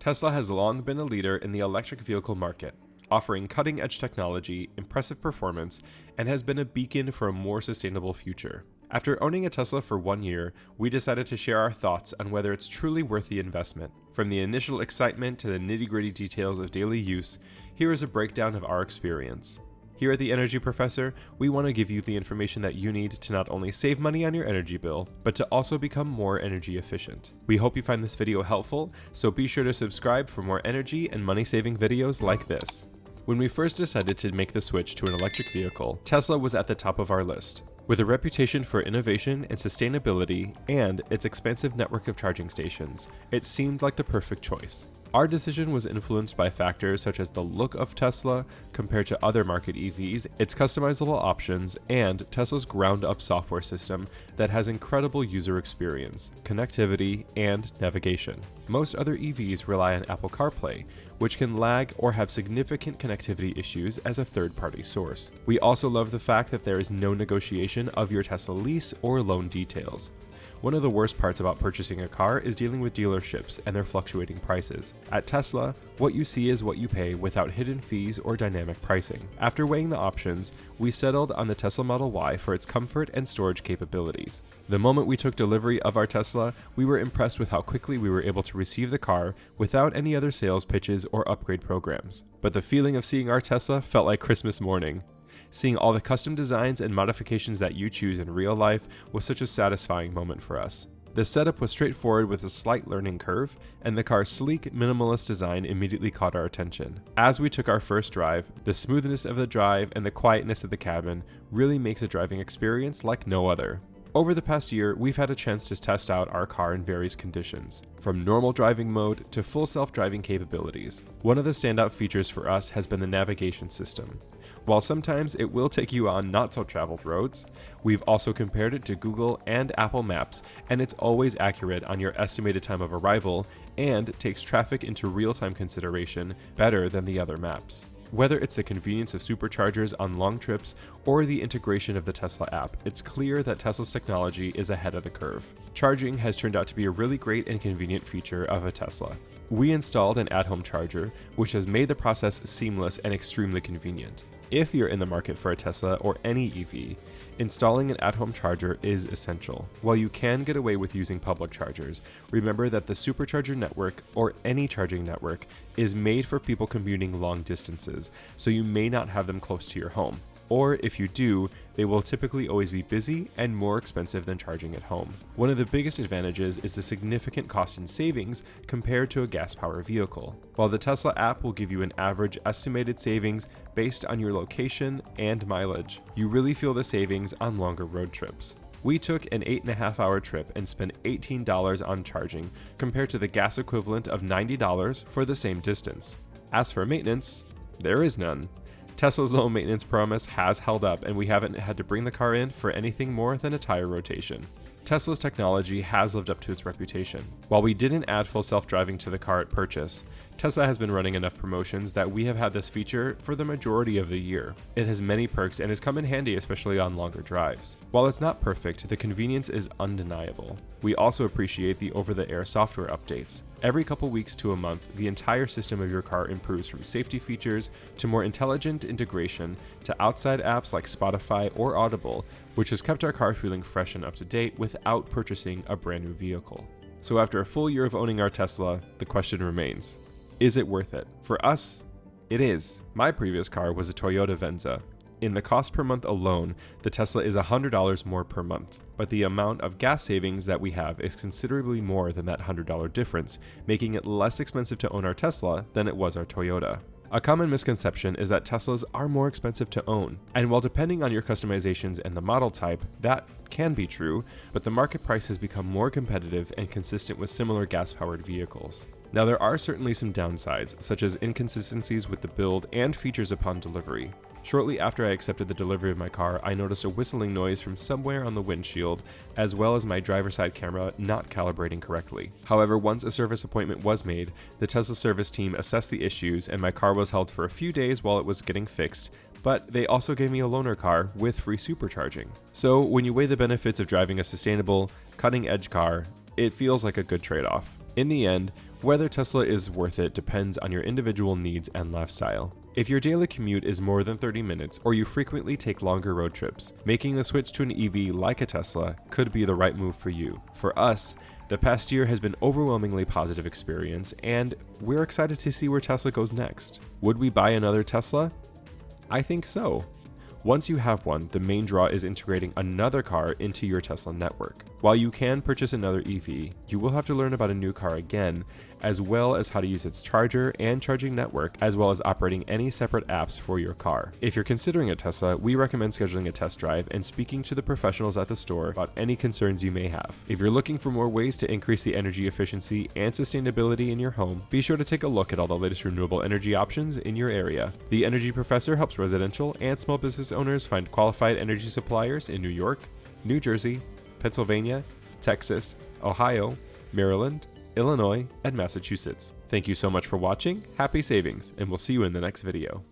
Tesla has long been a leader in the electric vehicle market, offering cutting-edge technology, impressive performance, and has been a beacon for a more sustainable future. After owning a Tesla for 1 year, we decided to share our thoughts on whether it's truly worth the investment. From the initial excitement to the nitty-gritty details of daily use, here is a breakdown of our experience. Here at the Energy Professor, we want to give you the information that you need to not only save money on your energy bill, but to also become more energy efficient. We hope you find this video helpful, so be sure to subscribe for more energy and money-saving videos like this. When we first decided to make the switch to an electric vehicle, Tesla was at the top of our list. With a reputation for innovation and sustainability and its expansive network of charging stations, it seemed like the perfect choice. Our decision was influenced by factors such as the look of Tesla compared to other market EVs, its customizable options, and Tesla's ground-up software system that has incredible user experience, connectivity, and navigation. Most other EVs rely on Apple CarPlay, which can lag or have significant connectivity issues as a third-party source. We also love the fact that there is no negotiation of your Tesla lease or loan details. One of the worst parts about purchasing a car is dealing with dealerships and their fluctuating prices. At Tesla, what you see is what you pay without hidden fees or dynamic pricing. After weighing the options, we settled on the Tesla Model Y for its comfort and storage capabilities. The moment we took delivery of our Tesla, we were impressed with how quickly we were able to receive the car without any other sales pitches or upgrade programs. But the feeling of seeing our Tesla felt like Christmas morning. Seeing all the custom designs and modifications that you choose in real life was such a satisfying moment for us. The setup was straightforward with a slight learning curve, and the car's sleek, minimalist design immediately caught our attention. As we took our first drive, the smoothness of the drive and the quietness of the cabin really makes a driving experience like no other. Over the past year, we've had a chance to test out our car in various conditions, from normal driving mode to full self-driving capabilities. One of the standout features for us has been the navigation system. While sometimes it will take you on not-so-traveled roads, we've also compared it to Google and Apple Maps, and it's always accurate on your estimated time of arrival and takes traffic into real-time consideration better than the other maps. Whether it's the convenience of superchargers on long trips or the integration of the Tesla app, it's clear that Tesla's technology is ahead of the curve. Charging has turned out to be a really great and convenient feature of a Tesla. We installed an at-home charger, which has made the process seamless and extremely convenient. If you're in the market for a Tesla or any EV, installing an at-home charger is essential. While you can get away with using public chargers, remember that the supercharger network, or any charging network, is made for people commuting long distances, so you may not have them close to your home. Or if you do, they will typically always be busy and more expensive than charging at home. One of the biggest advantages is the significant cost in savings compared to a gas-powered vehicle. While the Tesla app will give you an average estimated savings based on your location and mileage, you really feel the savings on longer road trips. We took an 8.5-hour trip and spent $18 on charging compared to the gas equivalent of $90 for the same distance. As for maintenance, there is none. Tesla's low maintenance promise has held up, and we haven't had to bring the car in for anything more than a tire rotation. Tesla's technology has lived up to its reputation. While we didn't add full self-driving to the car at purchase, Tesla has been running enough promotions that we have had this feature for the majority of the year. It has many perks and has come in handy, especially on longer drives. While it's not perfect, the convenience is undeniable. We also appreciate the over-the-air software updates. Every couple weeks to a month, the entire system of your car improves from safety features to more intelligent integration to outside apps like Spotify or Audible, which has kept our car feeling fresh and up to date without purchasing a brand new vehicle. So after a full year of owning our Tesla, the question remains, is it worth it? For us, it is. My previous car was a Toyota Venza. In the cost per month alone, the Tesla is $100 more per month, but the amount of gas savings that we have is considerably more than that $100 difference, making it less expensive to own our Tesla than it was our Toyota. A common misconception is that Teslas are more expensive to own, and while depending on your customizations and the model type, that can be true, but the market price has become more competitive and consistent with similar gas-powered vehicles. Now, there are certainly some downsides, such as inconsistencies with the build and features upon delivery. Shortly after I accepted the delivery of my car, I noticed a whistling noise from somewhere on the windshield, as well as my driver's side camera not calibrating correctly. However, once a service appointment was made, the Tesla service team assessed the issues and my car was held for a few days while it was getting fixed, but they also gave me a loaner car with free supercharging. So when you weigh the benefits of driving a sustainable, cutting-edge car, it feels like a good trade-off. In the end, whether Tesla is worth it depends on your individual needs and lifestyle. If your daily commute is more than 30 minutes or you frequently take longer road trips, making the switch to an EV like a Tesla could be the right move for you. For us, the past year has been overwhelmingly positive experience, and we're excited to see where Tesla goes next. Would we buy another Tesla? I think so. Once you have one, the main draw is integrating another car into your Tesla network. While you can purchase another EV, you will have to learn about a new car again, as well as how to use its charger and charging network, as well as operating any separate apps for your car. If you're considering a Tesla, we recommend scheduling a test drive and speaking to the professionals at the store about any concerns you may have. If you're looking for more ways to increase the energy efficiency and sustainability in your home, be sure to take a look at all the latest renewable energy options in your area. The Energy Professor helps residential and small business owners find qualified energy suppliers in New York, New Jersey, Pennsylvania, Texas, Ohio, Maryland, Illinois, and Massachusetts. Thank you so much for watching, happy savings, and we'll see you in the next video.